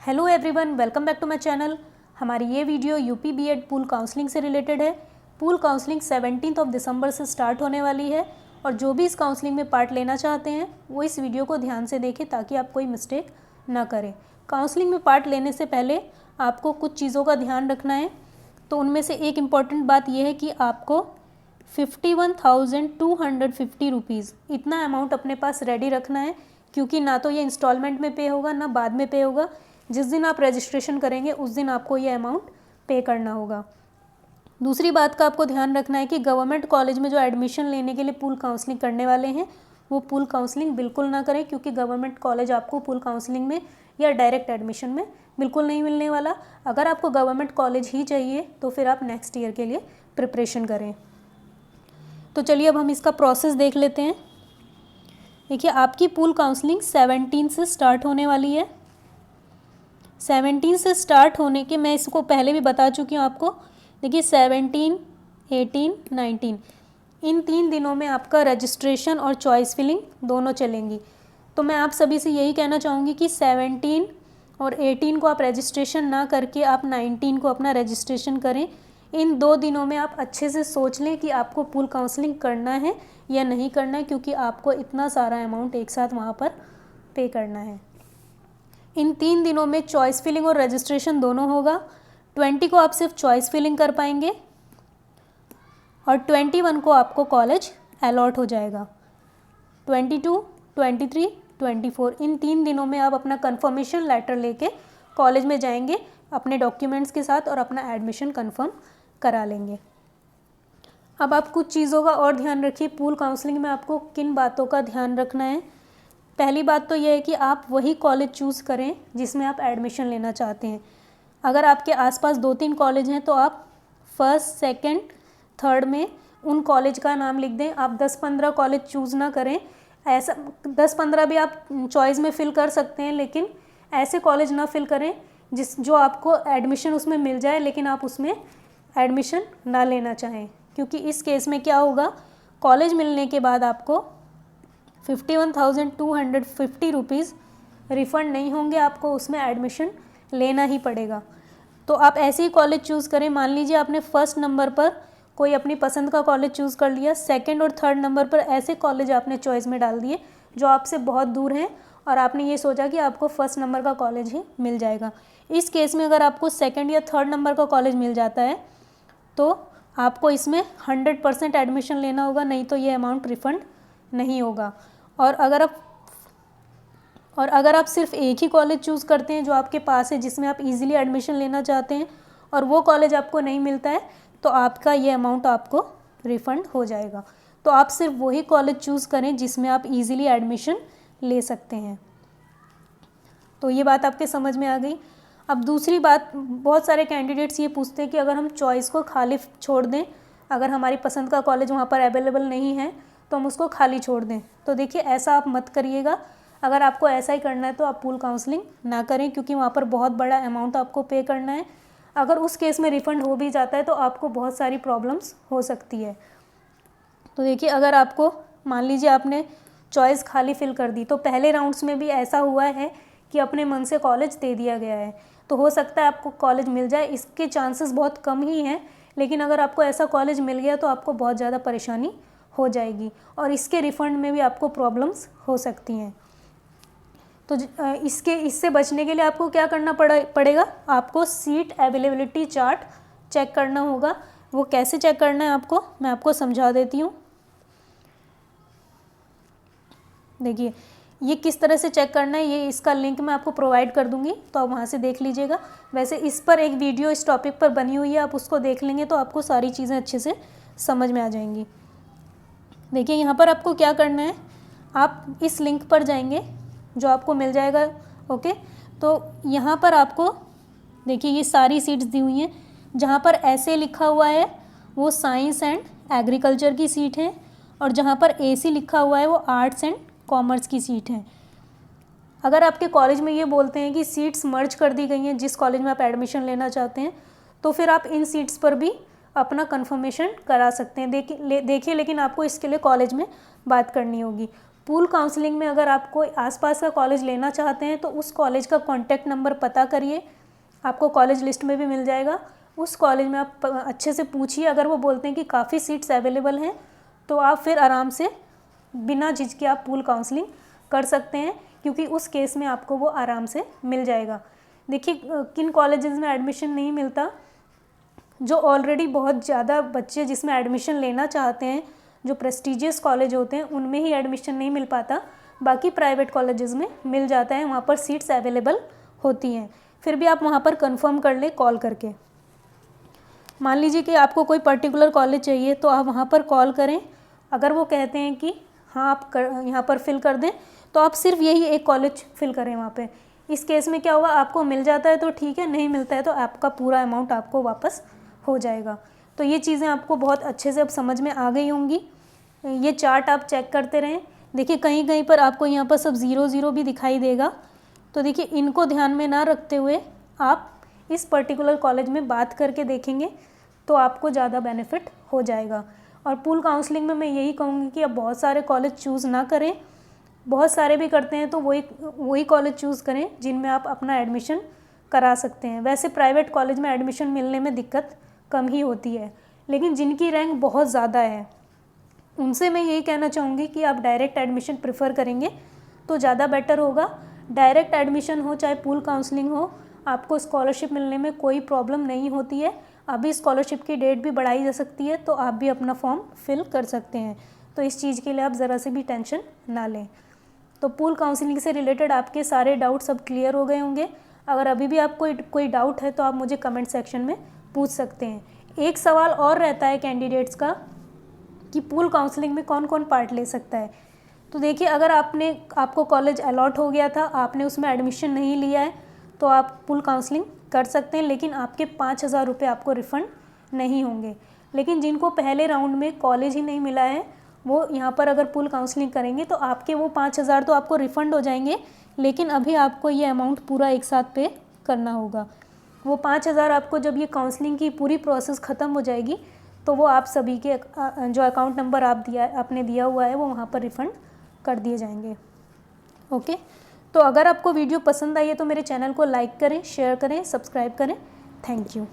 Hello everyone, welcome back to my channel. हमारी ये video UP BEd pool counselling से related है। Pool counselling 17 दिसंबर से स्टार्ट होने वाली है और जो भी इस काउंसलिंग में पार्ट लेना चाहते हैं वो इस वीडियो को ध्यान से देखें ताकि आप कोई मिस्टेक ना करें। काउंसलिंग में पार्ट लेने से पहले आपको कुछ चीज़ों का ध्यान रखना है। तो उनमें से एक इम्पॉर्टेंट बात यह है कि आपको 51,250 रुपीज़ इतना अमाउंट अपने पास रेडी रखना है, क्योंकि ना तो ये इंस्टॉलमेंट में पे होगा ना बाद में पे होगा। जिस दिन आप रजिस्ट्रेशन करेंगे उस दिन आपको ये अमाउंट पे करना होगा। दूसरी बात का आपको ध्यान रखना है कि गवर्नमेंट कॉलेज में जो एडमिशन लेने के लिए पूल काउंसलिंग करने वाले हैं वो पूल काउंसलिंग बिल्कुल ना करें, क्योंकि गवर्नमेंट कॉलेज आपको पूल काउंसलिंग में या डायरेक्ट एडमिशन में बिल्कुल नहीं मिलने वाला। अगर आपको गवर्नमेंट कॉलेज ही चाहिए तो फिर आप नेक्स्ट ईयर के लिए प्रिपरेशन करें। तो चलिए अब हम इसका प्रोसेस देख लेते हैं। देखिए, आपकी पूल काउंसलिंग 17 से स्टार्ट होने वाली है। 17 से स्टार्ट होने के मैं इसको पहले भी बता चुकी हूँ आपको। देखिए 17, 18, 19 इन 3 दिनों में आपका रजिस्ट्रेशन और चॉइस फिलिंग दोनों चलेंगी। तो मैं आप सभी से यही कहना चाहूँगी कि 17 और 18 को आप रजिस्ट्रेशन ना करके आप 19 को अपना रजिस्ट्रेशन करें। इन 2 दिनों में आप अच्छे से सोच लें कि आपको पूल काउंसलिंग करना है या नहीं करना है, क्योंकि आपको इतना सारा अमाउंट एक साथ वहाँ पर पे करना है। इन 3 दिनों में चॉइस फिलिंग और रजिस्ट्रेशन दोनों होगा। 20 को आप सिर्फ चॉइस फिलिंग कर पाएंगे और 21 को आपको कॉलेज अलॉट हो जाएगा। 22, 23, 24 इन 3 दिनों में आप अपना कंफर्मेशन लेटर लेके कॉलेज में जाएंगे अपने डॉक्यूमेंट्स के साथ और अपना एडमिशन कंफर्म करा लेंगे। अब आप कुछ चीज़ों का और ध्यान रखिए। पूल काउंसलिंग में आपको किन बातों का ध्यान रखना है। पहली बात तो यह है कि आप वही कॉलेज चूज़ करें जिसमें आप एडमिशन लेना चाहते हैं। अगर आपके आसपास 2-3 कॉलेज हैं तो आप फर्स्ट, सेकंड, थर्ड में उन कॉलेज का नाम लिख दें। आप 10-15 कॉलेज चूज़ ना करें। ऐसा 10-15 भी आप चॉइस में फ़िल कर सकते हैं, लेकिन ऐसे कॉलेज ना फिल करें जो आपको एडमिशन उसमें मिल जाए लेकिन आप उसमें एडमिशन ना लेना चाहें, क्योंकि इस केस में क्या होगा, कॉलेज मिलने के बाद आपको 51,250 रुपीज़ रिफ़ंड नहीं होंगे, आपको उसमें एडमिशन लेना ही पड़ेगा। तो आप ऐसे ही कॉलेज चूज़ करें। मान लीजिए आपने फर्स्ट नंबर पर कोई अपनी पसंद का कॉलेज चूज़ कर लिया, सेकंड और थर्ड नंबर पर ऐसे कॉलेज आपने चॉइस में डाल दिए जो आपसे बहुत दूर हैं और आपने ये सोचा कि आपको फर्स्ट नंबर का कॉलेज ही मिल जाएगा। इस केस में अगर आपको सेकंड या थर्ड नंबर का कॉलेज मिल जाता है तो आपको इसमें 100% एडमिशन लेना होगा, नहीं तो ये अमाउंट रिफ़ंड नहीं होगा। और अगर आप सिर्फ एक ही कॉलेज चूज़ करते हैं जो आपके पास है, जिसमें आप इजीली एडमिशन लेना चाहते हैं, और वो कॉलेज आपको नहीं मिलता है, तो आपका ये अमाउंट आपको रिफ़ंड हो जाएगा। तो आप सिर्फ वही कॉलेज चूज़ करें जिसमें आप इजीली एडमिशन ले सकते हैं। तो ये बात आपके समझ में आ गई। अब दूसरी बात, बहुत सारे कैंडिडेट्स ये पूछते हैं कि अगर हम चॉइस को खाली छोड़ दें, अगर हमारी पसंद का कॉलेज वहाँ पर अवेलेबल नहीं है तो हम उसको खाली छोड़ दें। तो देखिए, ऐसा आप मत करिएगा। अगर आपको ऐसा ही करना है तो आप पूल काउंसलिंग ना करें, क्योंकि वहाँ पर बहुत बड़ा अमाउंट आपको पे करना है। अगर उस केस में रिफ़ंड हो भी जाता है तो आपको बहुत सारी प्रॉब्लम्स हो सकती है। तो देखिए, अगर आपको मान लीजिए आपने चॉइस खाली फिल कर दी, तो पहले राउंड्स में भी ऐसा हुआ है कि अपने मन से कॉलेज दे दिया गया है, तो हो सकता है आपको कॉलेज मिल जाए। इसके चांसेस बहुत कम ही हैं, लेकिन अगर आपको ऐसा कॉलेज मिल गया तो आपको बहुत ज़्यादा परेशानी हो जाएगी और इसके रिफ़ंड में भी आपको प्रॉब्लम्स हो सकती हैं। तो इससे बचने के लिए आपको क्या करना पड़ेगा, आपको सीट अवेलेबिलिटी चार्ट चेक करना होगा। वो कैसे चेक करना है आपको, मैं आपको समझा देती हूँ। देखिए, ये किस तरह से चेक करना है, ये इसका लिंक मैं आपको प्रोवाइड कर दूंगी, तो आप वहाँ से देख लीजिएगा। वैसे इस पर एक वीडियो इस टॉपिक पर बनी हुई है, आप उसको देख लेंगे तो आपको सारी चीज़ें अच्छे से समझ में आ जाएंगी। देखिए, यहाँ पर आपको क्या करना है, आप इस लिंक पर जाएंगे जो आपको मिल जाएगा। ओके, तो यहाँ पर आपको देखिए ये सारी सीट्स दी हुई हैं। जहाँ पर ऐसे लिखा हुआ है वो साइंस एंड एग्रीकल्चर की सीट है, और जहाँ पर एसी लिखा हुआ है वो आर्ट्स एंड कॉमर्स की सीट है। अगर आपके कॉलेज में ये बोलते हैं कि सीट्स मर्ज कर दी गई हैं जिस कॉलेज में आप एडमिशन लेना चाहते हैं, तो फिर आप इन सीट्स पर भी अपना कंफर्मेशन करा सकते हैं। देखिए, लेकिन आपको इसके लिए कॉलेज में बात करनी होगी। पूल काउंसलिंग में अगर आप कोई आसपास का कॉलेज लेना चाहते हैं तो उस कॉलेज का कॉन्टैक्ट नंबर पता करिए, आपको कॉलेज लिस्ट में भी मिल जाएगा। उस कॉलेज में आप अच्छे से पूछिए, अगर वो बोलते हैं कि काफ़ी सीट्स अवेलेबल हैं तो आप फिर आराम से बिना झिझके आप पूल काउंसलिंग कर सकते हैं, क्योंकि उस केस में आपको वो आराम से मिल जाएगा। देखिए किन कॉलेजेस में एडमिशन नहीं मिलता, जो ऑलरेडी बहुत ज़्यादा बच्चे जिसमें एडमिशन लेना चाहते हैं, जो प्रेस्टिजियस कॉलेज होते हैं उनमें ही एडमिशन नहीं मिल पाता, बाकी प्राइवेट कॉलेजेस में मिल जाता है, वहाँ पर सीट्स अवेलेबल होती हैं। फिर भी आप वहाँ पर कंफर्म कर लें कॉल करके। मान लीजिए कि आपको कोई पर्टिकुलर कॉलेज चाहिए तो आप वहाँ पर कॉल करें, अगर वो कहते हैं कि हाँ आप यहाँ पर फिल कर दें तो आप सिर्फ यही एक कॉलेज फिल करें वहाँ पे। इस केस में क्या होगा, आपको मिल जाता है तो ठीक है, नहीं मिलता है तो आपका पूरा अमाउंट आपको वापस हो जाएगा। तो ये चीज़ें आपको बहुत अच्छे से अब समझ में आ गई होंगी। ये चार्ट आप चेक करते रहें। देखिए कहीं कहीं पर आपको यहाँ पर सब 0 भी दिखाई देगा, तो देखिए इनको ध्यान में ना रखते हुए आप इस पर्टिकुलर कॉलेज में बात करके देखेंगे तो आपको ज़्यादा बेनिफिट हो जाएगा। और पूल काउंसलिंग में मैं यही कहूँगी कि आप बहुत सारे कॉलेज चूज़ ना करें, बहुत सारे भी करते हैं तो वही कॉलेज चूज़ करें जिनमें आप अपना एडमिशन करा सकते हैं। वैसे प्राइवेट कॉलेज में एडमिशन मिलने में दिक्कत कम ही होती है, लेकिन जिनकी रैंक बहुत ज़्यादा है उनसे मैं यही कहना चाहूँगी कि आप डायरेक्ट एडमिशन प्रेफर करेंगे तो ज़्यादा बेटर होगा। डायरेक्ट एडमिशन हो चाहे पूल काउंसलिंग हो, आपको स्कॉलरशिप मिलने में कोई प्रॉब्लम नहीं होती है। अभी स्कॉलरशिप की डेट भी बढ़ाई जा सकती है, तो आप भी अपना फॉर्म फिल कर सकते हैं। तो इस चीज़ के लिए आप ज़रा से भी टेंशन ना लें। तो पूल काउंसलिंग से रिलेटेड आपके सारे डाउट्स अब क्लियर हो गए होंगे। अगर अभी भी आपको कोई डाउट है तो आप मुझे कमेंट सेक्शन में पूछ सकते हैं। एक सवाल और रहता है कैंडिडेट्स का कि पूल काउंसलिंग में कौन कौन पार्ट ले सकता है। तो देखिए अगर आपको कॉलेज अलॉट हो गया था, आपने उसमें एडमिशन नहीं लिया है तो आप पूल काउंसलिंग कर सकते हैं, लेकिन आपके 5,000 रुपये आपको रिफ़ंड नहीं होंगे। लेकिन जिनको पहले राउंड में कॉलेज ही नहीं मिला है वो यहाँ पर अगर पूल काउंसलिंग करेंगे तो आपके वो 5,000 तो आपको रिफ़ंड हो जाएंगे, लेकिन अभी आपको ये अमाउंट पूरा एक साथ पे करना होगा। वो 5,000 आपको जब ये काउंसलिंग की पूरी प्रोसेस ख़त्म हो जाएगी तो वो आप सभी के जो अकाउंट नंबर आपने दिया हुआ है वो वहाँ पर रिफ़ंड कर दिए जाएंगे। ओके, तो अगर आपको वीडियो पसंद आई है तो मेरे चैनल को लाइक करें, शेयर करें, सब्सक्राइब करें। Thank you.